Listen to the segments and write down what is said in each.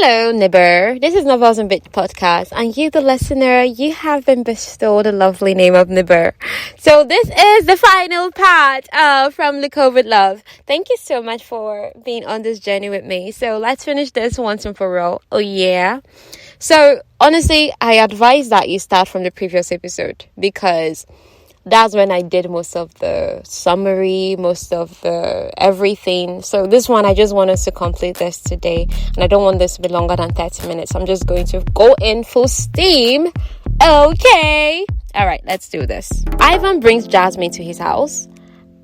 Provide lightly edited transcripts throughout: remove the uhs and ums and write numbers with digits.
Hello, neighbor. This is Novels and Bit Podcast, and you, the listener, you have been bestowed a lovely name of neighbor. So this is the final part from the COVID love. Thank you so much for being on this journey with me. So let's finish this once and for all. Oh yeah. So honestly, I advise that you start from the previous episode because that's when I did most of the summary, most of the everything. So this one, I just want us to complete this today. And I don't want this to be longer than 30 minutes. I'm just going to go in full steam. Okay. All right, let's do this. Ivan brings Jasmine to his house.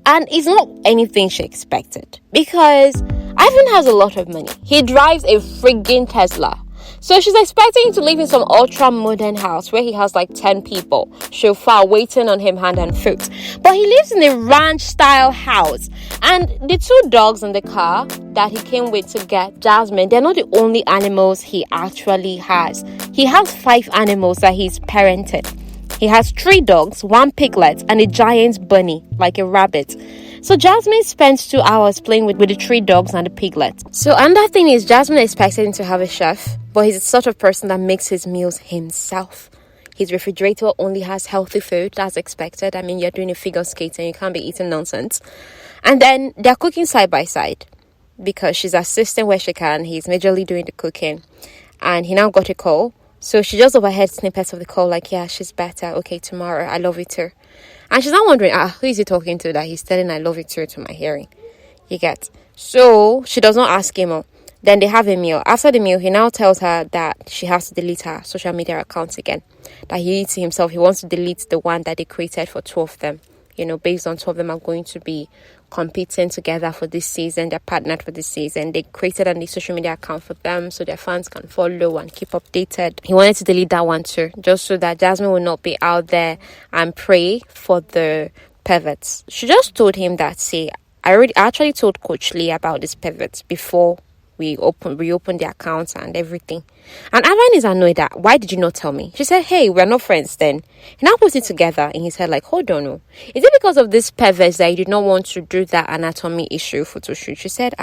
And it's not anything she expected. Because Ivan has a lot of money. He drives a friggin' Tesla. So she's expecting him to live in some ultra-modern house where he has like 10 people, chauffeur waiting on him hand and foot. But he lives in a ranch-style house. And the 2 dogs in the car that he came with to get Jasmine, they're not the only animals he actually has. He has 5 animals that he's parented. He has 3 dogs, 1 piglet, and a giant bunny, like a rabbit. So Jasmine spends 2 hours playing with the 3 dogs and the piglet. So another thing is Jasmine expected him to have a chef, but he's the sort of person that makes his meals himself. His refrigerator only has healthy food, that's expected. I mean, you're doing a figure skating, you can't be eating nonsense. And then they're cooking side by side because she's assisting where she can. He's majorly doing the cooking. And he now got a call. So she just overheard snippets of the call like, yeah, she's better. Okay, tomorrow, I love you too. And she's not wondering, who is he talking to that he's telling I love you too to my hearing? You get. So she does not ask him. Then they have a meal. After the meal, he now tells her that she has to delete her social media accounts again. That he needs to himself. He wants to delete the one that they created for 2 of them. You know, based on 2 of them are going to be competing together for this season. They're partnered for this season. They created a social media account for them so their fans can follow and keep updated. He wanted to delete that one too, just so that Jasmine will not be out there and pray for the perverts. She just told him that, see, I actually told Coach Lee about this perverts before we reopened the accounts and everything. And Ivan is annoyed that, why did you not tell me? She said, hey, we're not friends then. He now puts it together in his head like, hold on, no. Is it because of this perverse that you did not want to do that anatomy issue photo shoot? She said,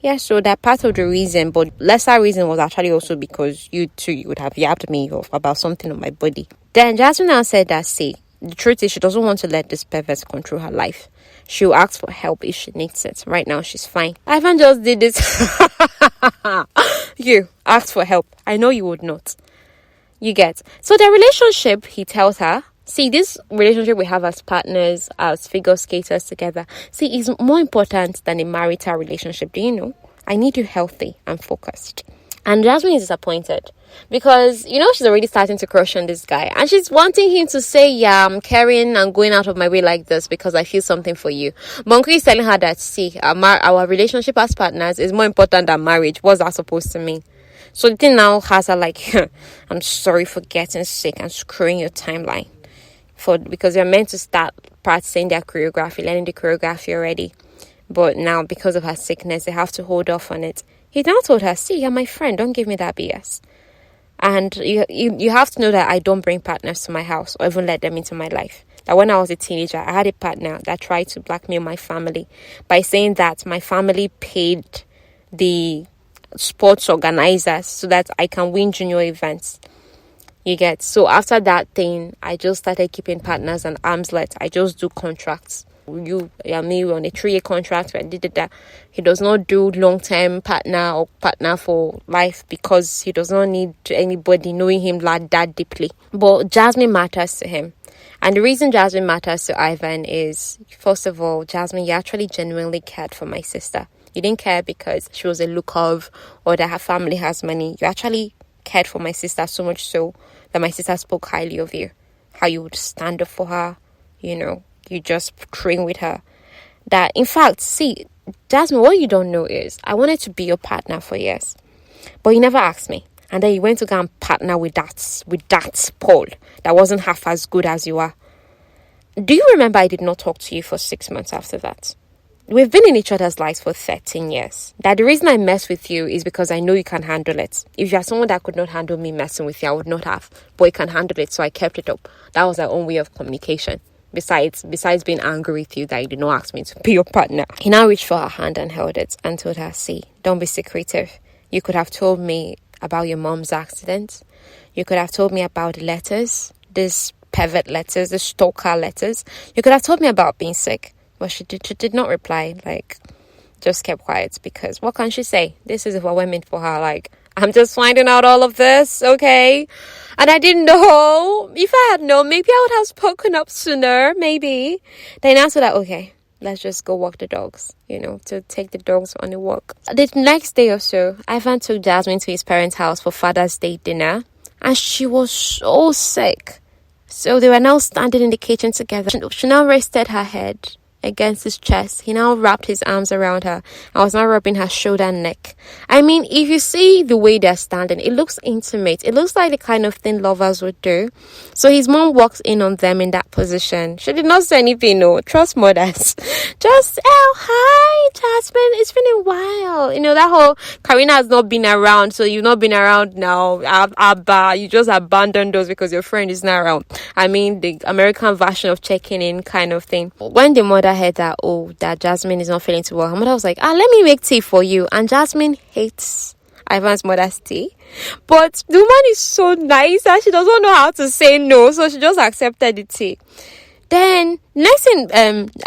yeah, so that part of the reason, but lesser reason was actually also because you too, you would have yapped me off about something on my body. Then Jasmine now said that, see, the truth is she doesn't want to let this perverse control her life. She'll ask for help if she needs it. Right now, she's fine. Ivan just did this. You asked for help. I know you would not. You get. So the relationship, he tells her, see, this relationship we have as partners, as figure skaters together, see, is more important than a marital relationship. Do you know? I need you healthy and focused. And Jasmine is disappointed because, you know, she's already starting to crush on this guy. And she's wanting him to say, yeah, I'm caring and going out of my way like this because I feel something for you. But is telling her that, see, our relationship as partners is more important than marriage. What's that supposed to mean? So the thing now has her like, I'm sorry for getting sick and screwing your timeline. Because you're meant to start practicing their choreography, learning the choreography already. But now, because of her sickness, they have to hold off on it. He now told her, see, you're my friend. Don't give me that BS. And you have to know that I don't bring partners to my house or even let them into my life. That when I was a teenager, I had a partner that tried to blackmail my family by saying that my family paid the sports organizers so that I can win junior events. You get. So after that thing, I just started keeping partners and arm's length. I just do contracts. You and me, we're on a 3-year contract. I did that. He does not do long-term partner or partner for life because he does not need anybody knowing him that deeply. But Jasmine matters to him. And the reason Jasmine matters to Ivan is, first of all, Jasmine, you actually genuinely cared for my sister. You didn't care because she was a look of or that her family has money. You actually cared for my sister so much so that my sister spoke highly of you. How you would stand up for her, you know. You just train with her. That, in fact, see, Jasmine, what you don't know is I wanted to be your partner for years. But you never asked me. And then you went to go and partner with that Paul that wasn't half as good as you are. Do you remember I did not talk to you for 6 months after that? We've been in each other's lives for 13 years. That the reason I mess with you is because I know you can handle it. If you're someone that could not handle me messing with you, I would not have. But you can handle it, so I kept it up. That was our own way of communication. Besides being angry with you that you did not ask me to be your partner. He now reached for her hand and held it and told her, see, don't be secretive. You could have told me about your mom's accident. You could have told me about the letters, this pervert letters, the stalker letters. You could have told me about being sick. But she did not reply. Like, just kept quiet, because what can she say? This is overwhelming for her. Like, I'm just finding out all of this, okay? And I didn't know. If I had known, maybe I would have spoken up sooner, maybe. Then after that, okay, let's just go walk the dogs, to take the dogs on a walk. The next day or so, Ivan took Jasmine to his parents' house for Father's Day dinner. And she was so sick. So they were now standing in the kitchen together. She now rested her head against his chest. He now wrapped his arms around her and was now rubbing her shoulder and neck. I mean, if you see the way they're standing, it looks intimate. It looks like the kind of thing lovers would do. So his mom walks in on them in that position. She did not say anything, no. Trust mothers. Just, hi, Jasmine. It's been a while. That whole Karina has not been around, so you've not been around now. Abba, you just abandoned those because your friend is not around. I mean, the American version of checking in kind of thing. When the mother heard that Jasmine is not feeling too well, her mother was like, let me make tea for you. And Jasmine hates Ivan's mother's tea, but the woman is so nice and she doesn't know how to say no, so she just accepted the tea. Then next thing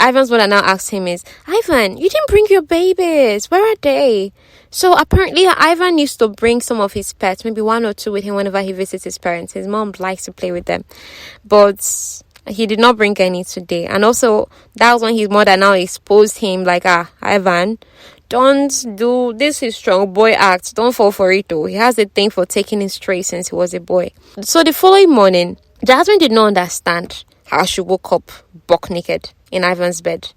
Ivan's mother now asked him is, Ivan, you didn't bring your babies, where are they? So apparently Ivan used to bring some of his pets, maybe one or two, with him whenever he visits his parents. His mom likes to play with them, but he did not bring any today. And also, that was when his mother now exposed him, like, Ivan, don't do this, is strong boy act. Don't fall for it, though. He has a thing for taking his tray since he was a boy. So the following morning, Jasmine did not understand how she woke up buck naked in Ivan's bed.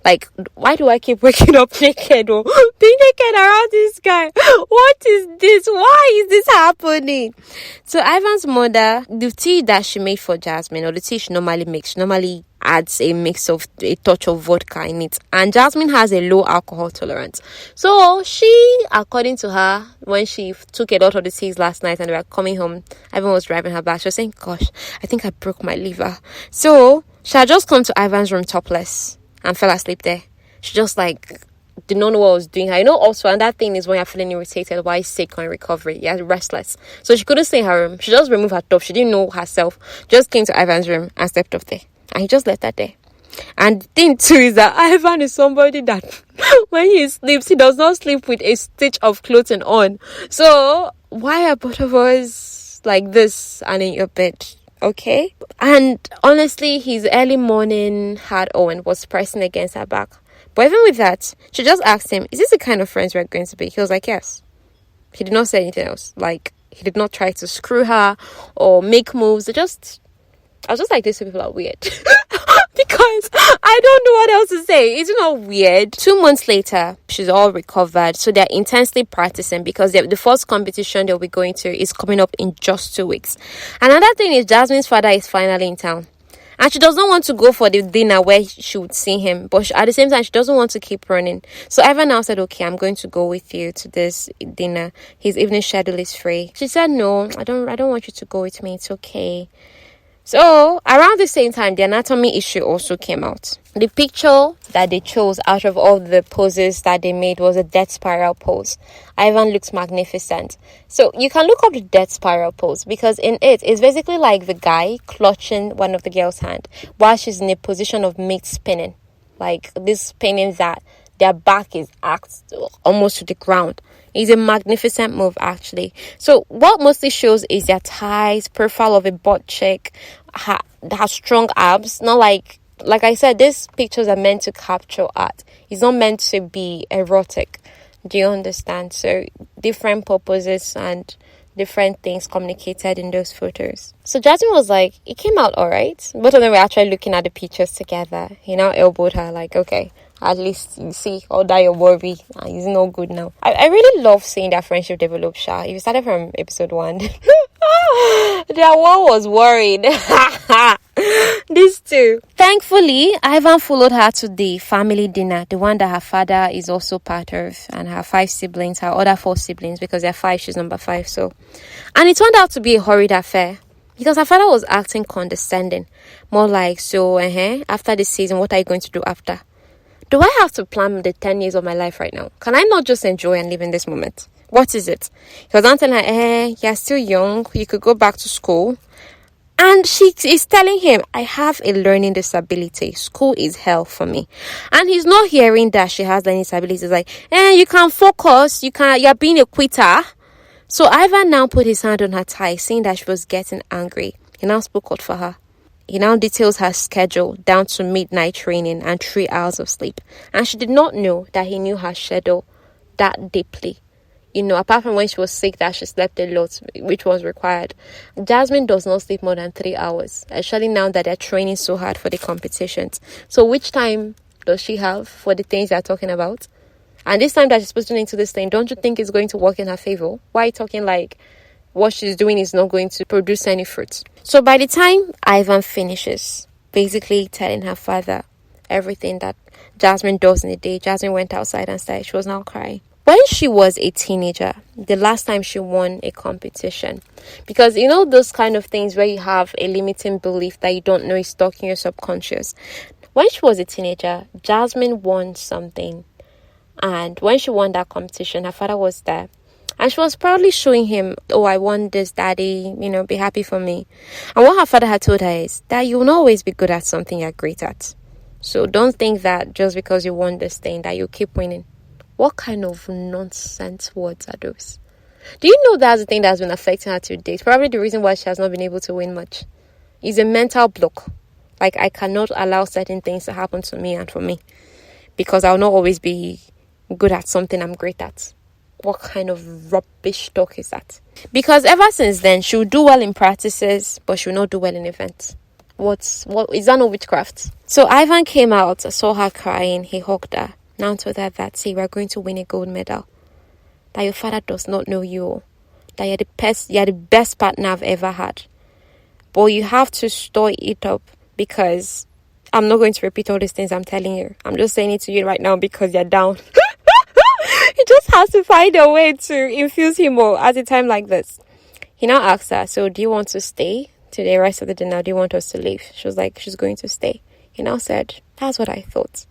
Like, why do I keep waking up naked or being naked around this guy? What is this? Why is this happening? So Ivan's mother, the tea that she made for Jasmine, or the tea she normally makes, she normally adds a mix of a touch of vodka in it. And Jasmine has a low alcohol tolerance. So she, according to her, when she took a lot of the teas last night and they were coming home, Ivan was driving her back. She was saying, gosh, I think I broke my liver. So she had just come to Ivan's room topless and fell asleep there. She just did not know what was doing her. Also, and that thing is when you're feeling irritated, why sick or in recovery, you're restless. So she couldn't stay in her room. She just removed her top. She didn't know herself. Just came to Ivan's room and stepped up there. And he just left her there. And the thing too is that Ivan is somebody that when he sleeps, he does not sleep with a stitch of clothing on. So why are both of us like this and in your bed? Okay. And honestly, his early morning had Owen was pressing against her back. But even with that, she just asked him, is this the kind of friends we're going to be? He was like, yes. He did not say anything else. Like, he did not try to screw her or make moves. I was just like, these two people are weird. Because I don't know what else to say. It's not weird. 2 months later, she's all recovered. So they're intensely practicing because the first competition they'll be going to is coming up in just 2 weeks. Another thing is Jasmine's father is finally in town. And she does not want to go for the dinner where she would see him. But at the same time, she doesn't want to keep running. So Ivan now said, okay, I'm going to go with you to this dinner. His evening schedule is free. She said, no, I don't want you to go with me. It's okay. So around the same time, the anatomy issue also came out. The picture that they chose out of all the poses that they made was a death spiral pose. Ivan looks magnificent. So you can look up the death spiral pose because in it's basically like the guy clutching one of the girl's hand while she's in a position of mid spinning. Like this spinning that their back is axed almost to the ground. It's a magnificent move, actually. So what mostly shows is their thighs, profile of a butt chick, has strong abs. Not like I said, these pictures are meant to capture art. It's not meant to be erotic. Do you understand? So different purposes and different things communicated in those photos. So Jasmine was like, it came out all right. Both of them were actually looking at the pictures together. He now elbowed her like, okay, at least you see all that your worry is no good now. I really love seeing that friendship develop, Sha. If you started from episode 1, their one was worried. These two. Thankfully, Ivan followed her to the family dinner, the one that her father is also part of, and her 5 siblings, her other 4 siblings, because they're 5, she's number 5. So, and it turned out to be a horrid affair. Because her father was acting condescending. More like, so, after this season, what are you going to do after? Do I have to plan the 10 years of my life right now? Can I not just enjoy and live in this moment? What is it? He was telling her, you're still young. You could go back to school. And she is telling him, I have a learning disability. School is hell for me. And he's not hearing that she has learning disabilities. He's like, you can focus. You're being a quitter. So Ivan now put his hand on her thigh, seeing that she was getting angry. He now spoke out for her. He now details her schedule down to midnight training and 3 hours of sleep. And she did not know that he knew her schedule that deeply. Apart from when she was sick, that she slept a lot, which was required. Jasmine does not sleep more than 3 hours, especially now that they're training so hard for the competitions. So which time does she have for the things they're talking about? And this time that she's putting into this thing, don't you think it's going to work in her favor? Why are you talking like what she's doing is not going to produce any fruit? So by the time Ivan finishes, basically telling her father everything that Jasmine does in the day, Jasmine went outside and started. She was now crying. When she was a teenager, the last time she won a competition, because those kind of things where you have a limiting belief that you don't know is stuck in your subconscious. When she was a teenager, Jasmine won something, and when she won that competition, her father was there, and she was proudly showing him, oh, I won this, daddy, be happy for me. And what her father had told her is that you will not always be good at something you're great at. So don't think that just because you won this thing that you'll keep winning. What kind of nonsense words are those? Do you know that's the thing that's been affecting her to date? Probably the reason why she has not been able to win much. It's a mental block. Like, I cannot allow certain things to happen to me and for me. Because I'll not always be good at something I'm great at. What kind of rubbish talk is that? Because ever since then, she'll do well in practices, but she'll not do well in events. What is that no witchcraft? So Ivan came out, saw her crying, he hugged her. Now told her that, see, we're going to win a gold medal. That your father does not know you. That you're the best partner I've ever had. But you have to store it up, because I'm not going to repeat all these things I'm telling you. I'm just saying it to you right now because you're down. He just has to find a way to infuse him more at a time like this. He now asked her, so do you want to stay to the rest of the dinner? Do you want us to leave? She was like, she's going to stay. He now said, that's what I thought.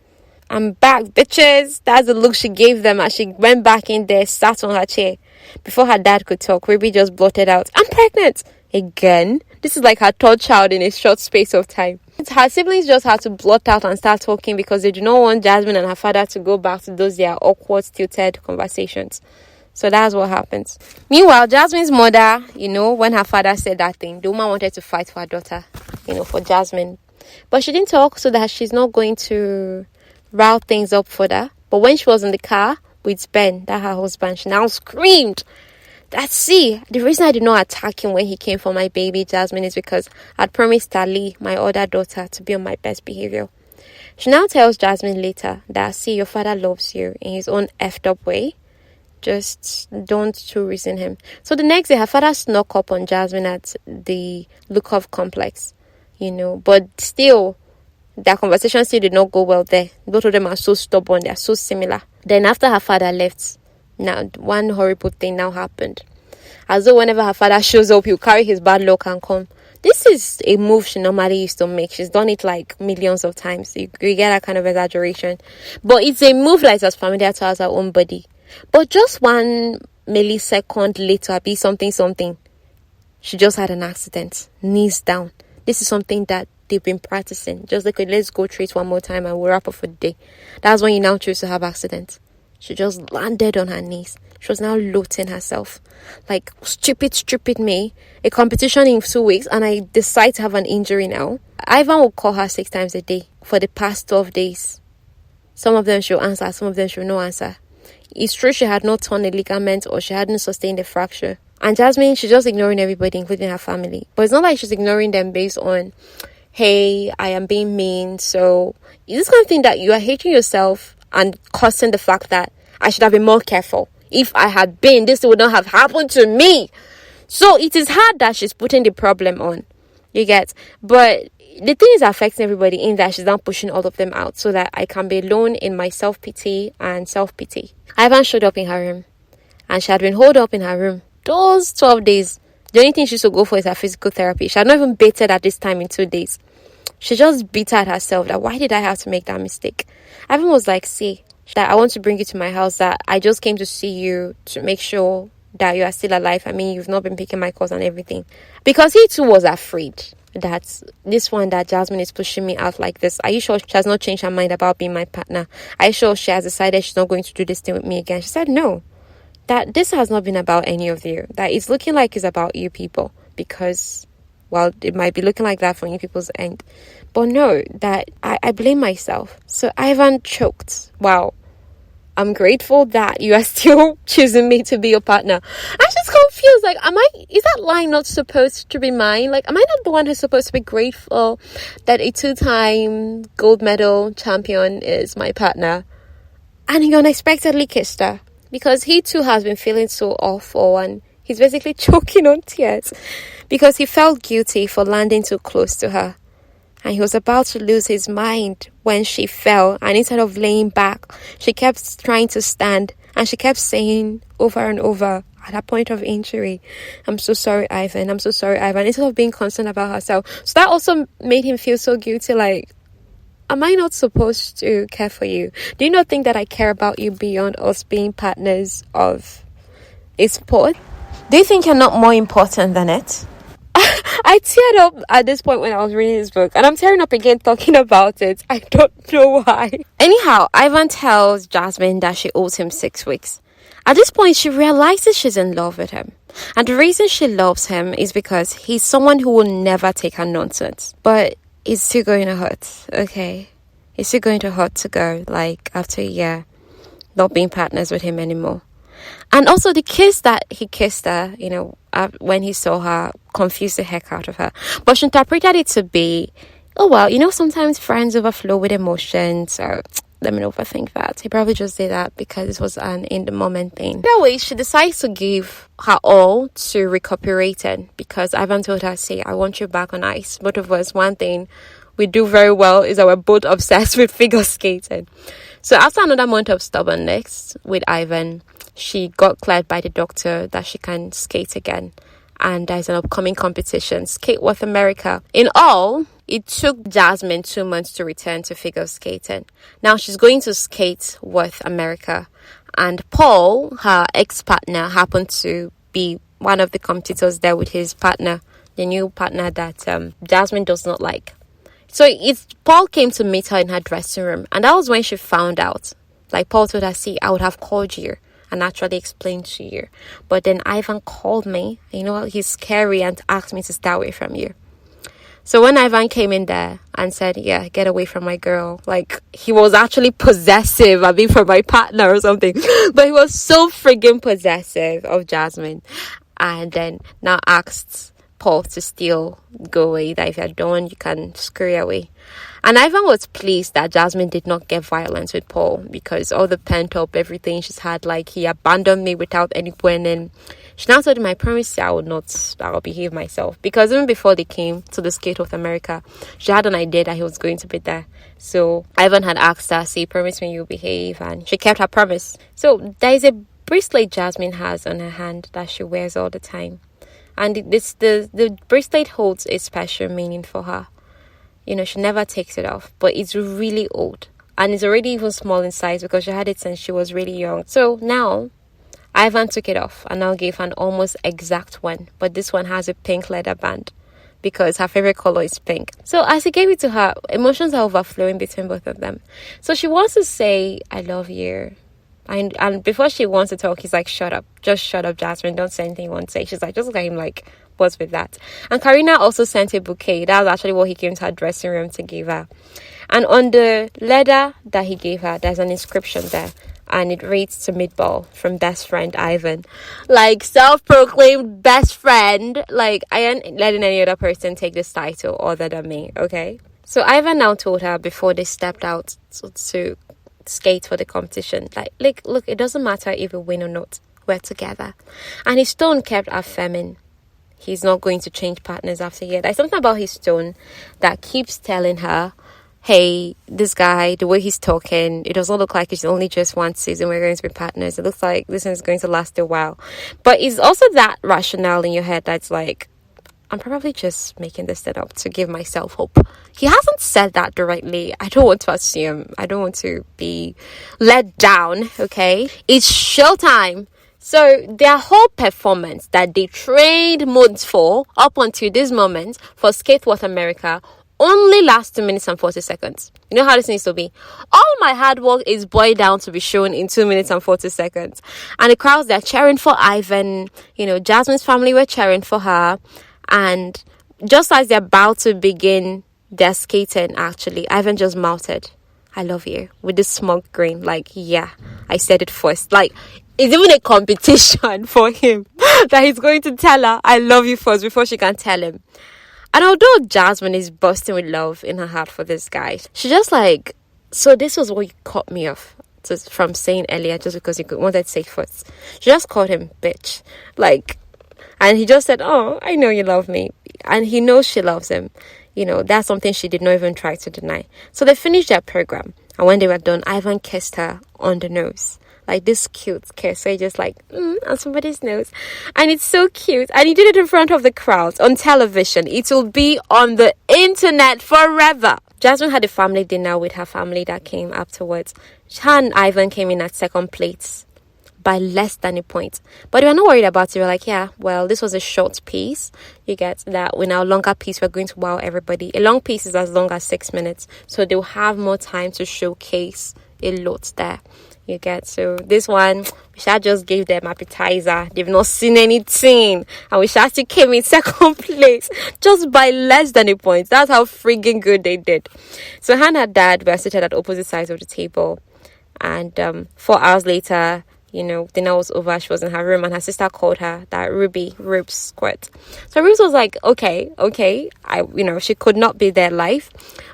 I'm back, bitches. That's the look she gave them as she went back in there, sat on her chair. Before her dad could talk, Ruby just blurted out, I'm pregnant. Again? This is like her third child in a short space of time. Her siblings just had to blurt out and start talking because they do not want Jasmine and her father to go back to those their awkward, tilted conversations. So that's what happens. Meanwhile, Jasmine's mother, when her father said that thing, the woman wanted to fight for her daughter, for Jasmine. But she didn't talk so that she's not going to rile things up further. But when she was in the car with Ben, that her husband, she now screamed. The reason I did not attack him when he came for my baby Jasmine is because I'd promised Ali, my other daughter, to be on my best behavior. She now tells Jasmine later that, see, your father loves you in his own effed up way. Just don't too reason him. So the next day, her father snuck up on Jasmine at the Lukov complex, but still, their conversation still did not go well there. Both of them are so stubborn. They are so similar. Then after her father left, now one horrible thing now happened. As though whenever her father shows up, he'll carry his bad luck and come. This is a move she normally used to make. She's done it like millions of times. You get that kind of exaggeration. But it's a move that is as familiar to her as her own body. But just 1 millisecond later, be something. She just had an accident. Knees down. This is something that they've been practicing. Just like, let's go through it one more time and we'll wrap up for the day. That's when you now choose to have accidents. She just landed on her knees. She was now loathing herself. Like, stupid me. A competition in 2 weeks and I decide to have an injury now. Ivan will call her 6 times a day for the past 12 days. Some of them she'll answer, some of them she'll not answer. It's true she had not torn a ligament or she hadn't sustained a fracture. And Jasmine, she's just ignoring everybody, including her family. But it's not like she's ignoring them based on, hey, I am being mean. So it's this kind of thing that you are hating yourself and causing the fact that I should have been more careful. If I had been, this would not have happened to me. So it is hard that she's putting the problem on. You get? But the thing is affecting everybody in that she's now pushing all of them out so that I can be alone in my self-pity and self-pity. Ivan showed up in her room and she had been holed up in her room those 12 days. The only thing she used to go for is her physical therapy. She had not even baited at this time in 2 days. She just beat at herself that why did I have to make that mistake? Ivan was like, see, that I want to bring you to my house, that I just came to see you to make sure that you are still alive. I mean, you've not been picking my calls and everything. Because he too was afraid that this one, that Jasmine is pushing me out like this. Are you sure she has not changed her mind about being my partner? Are you sure she has decided she's not going to do this thing with me again? She said no, that this has not been about any of you, that it's looking like it's about you people, because, well, it might be looking like that from you people's end, but no, that I blame myself. So Ivan choked. Wow. I'm grateful that you are still choosing me to be your partner. I'm just confused. Like, is that line not supposed to be mine? Like, am I not the one who's supposed to be grateful that a 2-time gold medal champion is my partner? And he unexpectedly kissed her, because he too has been feeling so awful, and he's basically choking on tears because he felt guilty for landing too close to her. And he was about to lose his mind when she fell, and instead of laying back, she kept trying to stand, and she kept saying over and over at her point of injury, "I'm so sorry, Ivan. I'm so sorry, Ivan," instead of being concerned about herself. So that also made him feel so guilty, like, am I not supposed to care for you? Do you not think that I care about you beyond us being partners of a sport? Do you think you're not more important than it? I teared up at this point when I was reading this book, and I'm tearing up again talking about it. I don't know why. Anyhow, Ivan tells Jasmine that she owes him 6 weeks. At this point, she realizes she's in love with him. And the reason she loves him is because he's someone who will never take her nonsense. But it's still going to hurt, okay? It's still going to hurt to go, like, after a year, not being partners with him anymore. And also the kiss that he kissed her, when he saw her, confused the heck out of her. But she interpreted it to be, oh, well, sometimes friends overflow with emotions, so let me not overthink that. He probably just did that because it was an in-the-moment thing. That way, she decides to give her all to recuperating, because Ivan told her, say, I want you back on ice. Both of us, one thing we do very well is that we're both obsessed with figure skating. So after another month of stubbornness with Ivan, she got cleared by the doctor that she can skate again. And there's an upcoming competition, Skate with America. In all, it took Jasmine 2 months to return to figure skating. Now she's going to skate with America. And Paul, her ex-partner, happened to be one of the competitors there with his partner, the new partner that Jasmine does not like. So Paul came to meet her in her dressing room. And that was when she found out. Like, Paul told her, see, I would have called you and actually explained to you. But then Ivan called me. He's scary, and asked me to stay away from you. So when Ivan came in there and said, yeah, get away from my girl, like, he was actually possessive, for my partner or something. But he was so friggin' possessive of Jasmine. And then now asked Paul to still go away, that if you're done, you can scurry away. And Ivan was pleased that Jasmine did not get violent with Paul, because all the pent up everything she's had, like, he abandoned me without any warning. She now told him, I promise you I'll behave myself. Because even before they came to the Skate with America, she had an idea that he was going to be there. So Ivan had asked her, say, promise me you'll behave, and she kept her promise. So there is a bracelet Jasmine has on her hand that she wears all the time. And the bracelet holds a special meaning for her. She never takes it off, but it's really old. And it's already even small in size because she had it since she was really young. So now, Ivan took it off and now gave her an almost exact one. But this one has a pink leather band because her favorite color is pink. So as he gave it to her, emotions are overflowing between both of them. So she wants to say, I love you. And before she wants to talk, he's like, shut up. Just shut up, Jasmine. Don't say anything you want to say. She's like, just look at him like, what's with that? And Karina also sent a bouquet. That was actually what he came to her dressing room to give her. And on the letter that he gave her, there's an inscription there. And it reads, to Meatball, from best friend Ivan. Like, self-proclaimed best friend. Like, I ain't letting any other person take this title other than me, okay? So Ivan now told her before they stepped out to skate for the competition, like, look, it doesn't matter if we win or not, we're together. And his tone kept affirming he's not going to change partners after a year. There's something about his tone that keeps telling her, hey, this guy, the way he's talking, it does not look like it's only just one season we're going to be partners. It looks like this is going to last a while. But it's also that rationale in your head that's like, I'm probably just making this thing up to give myself hope. He hasn't said that directly. I don't want to assume. I don't want to be let down, okay? It's showtime. So their whole performance that they trained months for up until this moment for Skateboard America only lasts 2 minutes and 40 seconds. You know how this needs to be? All my hard work is boiled down to be shown in 2 minutes and 40 seconds. And the crowds, they're cheering for Ivan. You know, Jasmine's family were cheering for her. And just as they're about to begin their skating, actually, Ivan just mouthed, "I love you," with this smug grin. Like, yeah, I said it first. Like, it's even a competition for him that he's going to tell her, "I love you" first before she can tell him. And although Jasmine is bursting with love in her heart for this guy, she just like, so this was what you cut me off from saying earlier just because you wanted to say it first. She just called him bitch. Like, and he just said, "Oh, I know you love me." And he knows she loves him. You know, that's something she did not even try to deny. So they finished their program. And when they were done, Ivan kissed her on the nose. Like this cute kiss. So he just like, on somebody's nose. And it's so cute. And he did it in front of the crowd on television. It will be on the internet forever. Jasmine had a family dinner with her family that came afterwards. Her and Ivan came in at second place by less than a point. But we were not worried about it. We were like, yeah, well, this was a short piece. You get that. With our longer piece, we're going to wow everybody. A long piece is as long as 6 minutes. So they'll have more time to showcase a lot there. You get, so this one, we shall just give them appetizer. They've not seen anything. And we shall still came in second place just by less than a point. That's how friggin' good they did. So her and her dad were seated at opposite sides of the table. And 4 hours later, you know, dinner was over. She was in her room and her sister called her that Rubes squirt. So Rubes was like, okay. She could not be there live.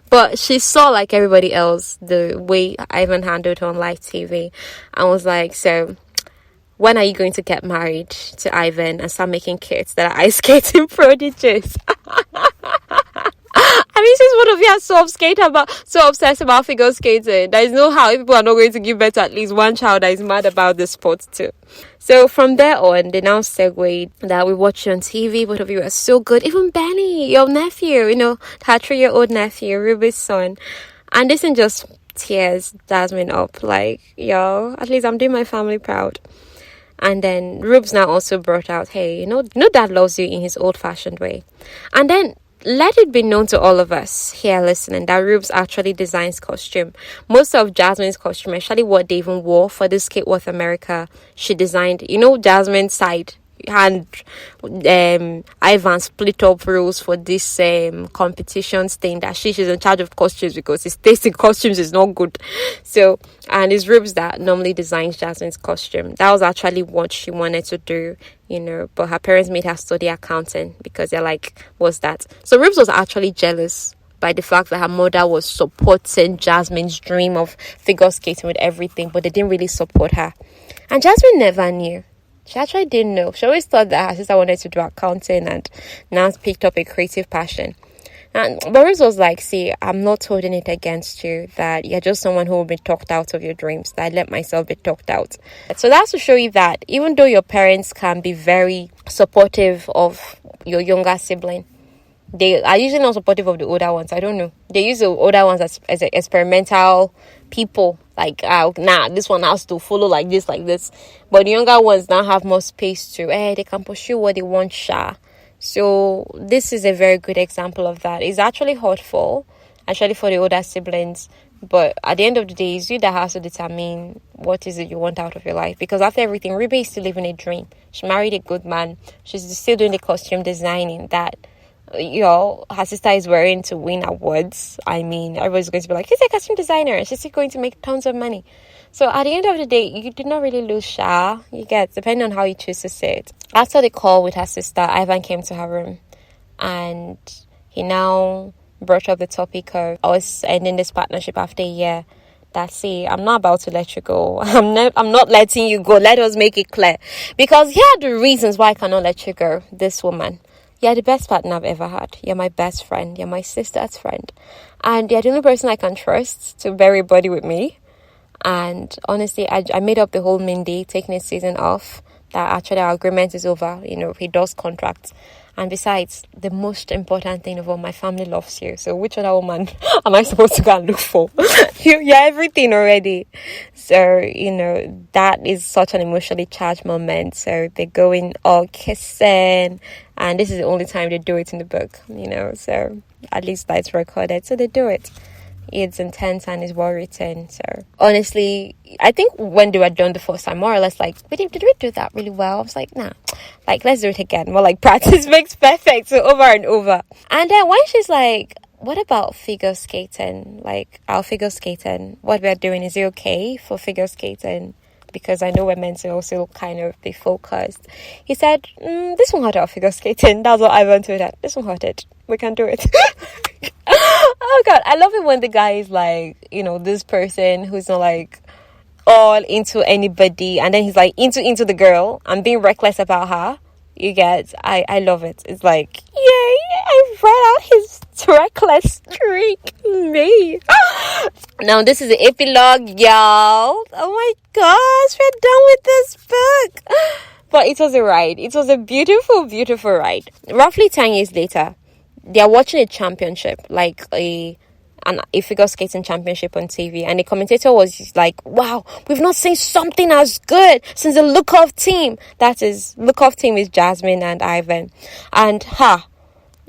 But she saw, like everybody else, the way Ivan handled her on live TV and was like, so when are you going to get married to Ivan and start making kids that are ice skating prodigies? I mean, since one of you are so obsessed about figure skating, there is no how people are not going to give birth to at least one child that is mad about the sport too. So from there on, they now segued that we watched you on TV. Both of you are so good. Even Benny, your nephew, you know, her 3-year-old nephew, Ruby's son. And this isn't just tears Jasmine up. Like, yo, at least I'm doing my family proud. And then Rubes now also brought out, hey, you know, Dad loves you in his old-fashioned way. And then let it be known to all of us here listening that Rubes actually designs costume. Most of Jasmine's costume, actually what they even wore for this Skateboard America, she designed. You know, Jasmine's side and Ivan split up rules for this competitions thing that she's in charge of costumes because his taste in costumes is not good. So, and it's Rubes that normally designs Jasmine's costume. That was actually what she wanted to do, you know, but her parents made her study accounting because they're like, what's that? So Rubes was actually jealous by the fact that her mother was supporting Jasmine's dream of figure skating with everything, but they didn't really support her. And Jasmine never knew. She actually didn't know. She always thought that her sister wanted to do accounting and now picked up a creative passion. And Boris was like, see, I'm not holding it against you that you're just someone who will be talked out of your dreams. That I let myself be talked out. So that's to show you that even though your parents can be very supportive of your younger sibling, they are usually not supportive of the older ones. I don't know. They use the older ones as experimental people. Like, this one has to follow like this. But the younger ones now have more space to, they can pursue what they want, So this is a very good example of that. It's actually hurtful, actually for the older siblings. But at the end of the day, it's you that has to determine what is it you want out of your life. Because after everything, Ruby is still living a dream. She married a good man. She's still doing the costume designing that, you know, her sister is wearing to win awards. I mean, everybody's going to be like, she's a costume designer and she's still going to make tons of money. So at the end of the day, you did not really lose Sha. You get, depending on how you choose to say it. After the call with her sister, Ivan came to her room and he now brought up the topic of us ending this partnership after a year. See, I'm not about to let you go. I'm not letting you go. Let us make it clear. Because here are the reasons why I cannot let you go, this woman. You're the best partner I've ever had. You're my best friend. You're my sister's friend. And you're the only person I can trust to bury a body with me. And honestly, I made up the whole Mindy taking a season off that actually our agreement is over. He does contracts. And besides, the most important thing of all, my family loves you. So which other woman am I supposed to go and look for? You're everything already. So, that is such an emotionally charged moment. So they're going all kissing. And this is the only time they do it in the book, So at least that's recorded. So they do it. It's intense and it's well written. So honestly, I think when they were done the first time, more or less like, did we do that really well? I was like, nah, let's do it again. More like practice makes perfect. So over and over. And then when she's like, what about figure skating? Like our figure skating, what we're doing, is it okay for figure skating? Because I know we're meant to also kind of be focused. He said, this won't hurt our figure skating. That's what Ivan told her. This won't hurt it. We can do it. Oh God, I love it when the guy is like, this person who's not like all into anybody, and then he's like into the girl and being reckless about her. You get, I love it. It's like, yay, I read out his reckless streak. Me. Now this is the epilogue, y'all. Oh my gosh, we're done with this book. But it was a ride. It was a beautiful, beautiful ride. Roughly 10 years later, they are watching a championship, like a figure skating championship on TV, and the commentator was like, wow, we've not seen something as good since the Look-Off team. Look-Off team is Jasmine and Ivan. And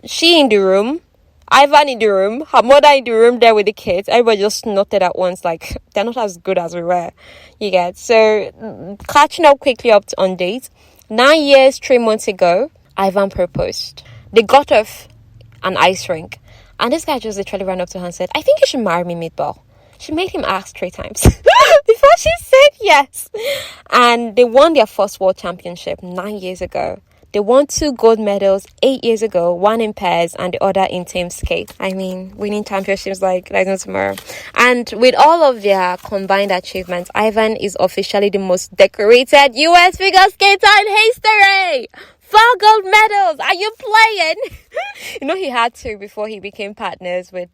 she in the room, Ivan in the room, her mother in the room there with the kids. Everybody just noted at once, like, they're not as good as we were. You get? So, catching up quickly on dates. 9 years, 3 months ago, Ivan proposed. They got off an ice rink. And this guy just literally ran up to her and said, I think you should marry me, Meatball. She made him ask 3 times before she said yes. And they won their first world championship 9 years ago. They won 2 gold medals 8 years ago, one in pairs and the other in team skate. I mean, winning championships like no tomorrow. And with all of their combined achievements, Ivan is officially the most decorated US figure skater in history. 4 gold medals. Are you playing? He had 2 before he became partners with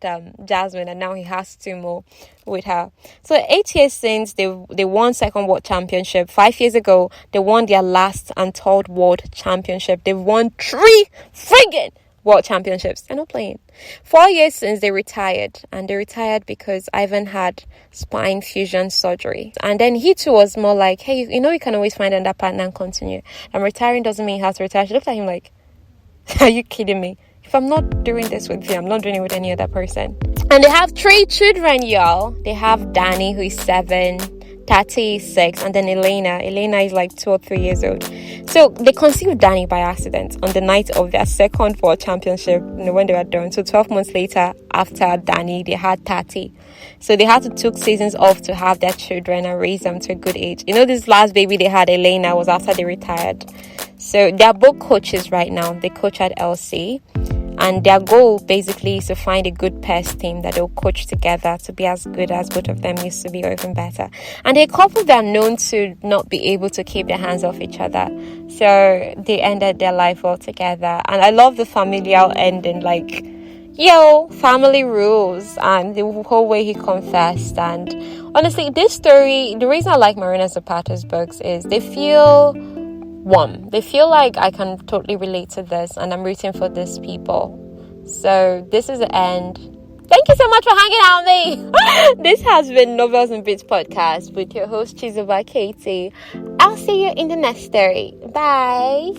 Jasmine, and now he has 2 more with her. So 8 years since they won 2nd world championship. 5 years ago, they won their last and 3rd world championship. They've won 3 friggin' world championships. They're not playing. 4 years since they retired, and they retired because Ivan had spine fusion surgery. And then he too was more like, hey, you can always find another partner and continue. And retiring doesn't mean you have to retire. She looked at him like, are you kidding me? If I'm not doing this with you, I'm not doing it with any other person. And they have 3 children, y'all. They have Danny, who is 7, Tati is 6, and then Elena. Elena is like 2 or 3 years old. So they conceived Danny by accident on the night of their 2nd world championship, when they were done. So 12 months later, after Danny, they had Tati. So they had to took seasons off to have their children and raise them to a good age. This last baby they had, Elena, was after they retired. So they're both coaches right now. They coach at LC. And their goal basically is to find a good pairs team that they'll coach together to be as good as both of them used to be, or even better. And they're a couple that are known to not be able to keep their hands off each other. So they ended their life all together. And I love the familial ending, like, family rules, and the whole way he confessed. And honestly, this story, the reason I like Marina Zapata's books is they feel warm. They feel like I can totally relate to this, and I'm rooting for these people. So this is the end. Thank you so much for hanging out with me. This has been Novels and Bits podcast with your host Chizuba Katie. I'll see you in the next story. Bye.